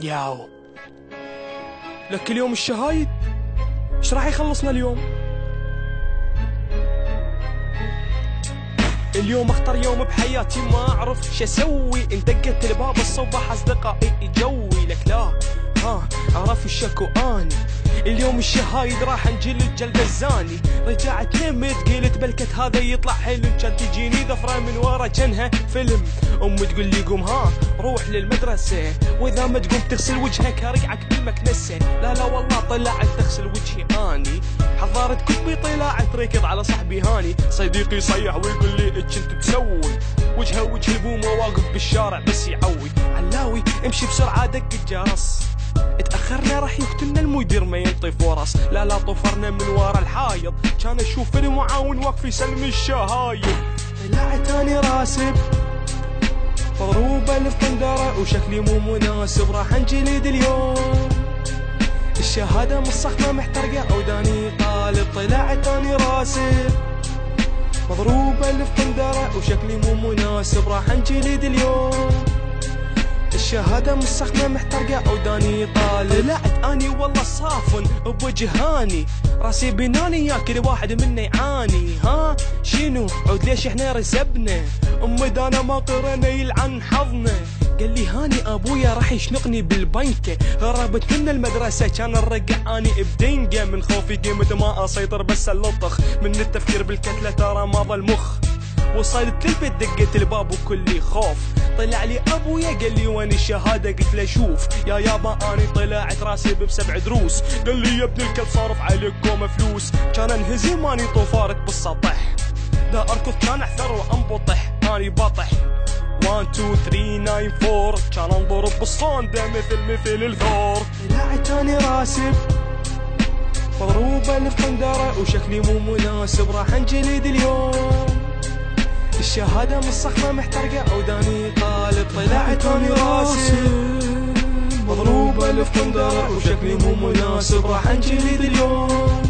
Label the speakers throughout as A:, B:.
A: ياو لك اليوم الشهايد ايش راح يخلصنا اليوم؟ اليوم اخطر يوم بحياتي ما اعرف شو اسوي. ان دقت الباب الصبح اصدقائي جوي لك لا عرف الشكو اني اليوم الشهايد راح نجلد جلد الزاني. رجعت نمت قلت بلكت هذا يطلع حلم، كان تجيني ذفره من ورا جنها فيلم. امي تقول لي قوم روح للمدرسه، واذا ما تقوم تغسل وجهك ارقعك بالمكنسه. لا والله طلعت تغسل وجهي اني، حضرت كتبي طلعت ركض على صاحبي هاني. صديقي يصيح ويقول لي ايش انت تسوي؟ وجه البومه واقف بالشارع بس يعوي. علاوي امشي بسرعه دق الجرس، اتأخرنا راح يقتلنا المدير ما ينطي فرص. لا طفرنا من ورا الحايض، كان اشوف المعاون واقف يسلم الشهايد. طلعت اني راسب مضروبة الفندرة وشكلي مو مناسب، راح انجلد اليوم. الشهادة مصخمة محترقة وداني طالب. طلعت اني راسب مضروبة الفندرة وشكلي مو مناسب، راح انجلد اليوم. الشهادة مسخنة محترقة وداني طالب. طلعت اني والله صافن بوجهاني، راسي بناني ياكل واحد منا يعاني. شنو عود ليش احنا رسبنا؟ امي دانا ما قرنا يلعن حظنا. قال لي هاني ابويا راح يشنقني بالبنكة، هربت من المدرسة كان الرقع اني بدنقة. من خوفي قيمة ما اسيطر بس اللطخ، من التفكير بالكتلة ترى ما ظل مخ. وصلت البيت دقيت الباب وكلي خوف، طلع لي ابويا قال لي وين الشهاده؟ قلت له شوف يا يابا اني طلعت راسب ب7 دروس. قال لي يا ابن الكل صارف عليك قوم فلوس. كان انهزم اني طوفارك بالسطح، دا اركض كان احثر وانبطح اني بطح. 1 2 3 9 4 كان انضرب بالصندة مثل الثور. طلعت اني راسب مضروبه الفندرة وشكلي مو مناسب، راح انجلد اليوم. الشهادة مصخمة محترقة وداني طالب. طلعت اني راسي مضروبة الفندرة وشكلي مو مناسب، راح انجلد اليوم.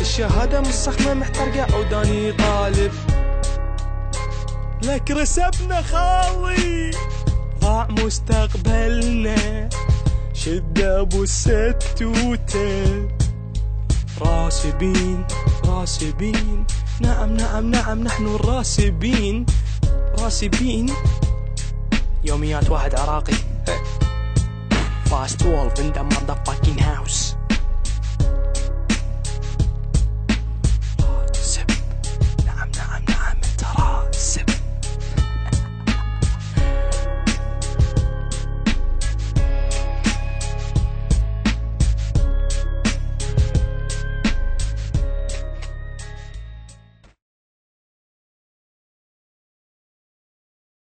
A: الشهادة مصخمة محترقة وداني طالب. لك رسبنا خالي ضاع مستقبلنا، شد ابو الستوته. راسبين نعم نحن الراسبين. يوميات واحد عراقي. Fast wolf in the motherfucking house.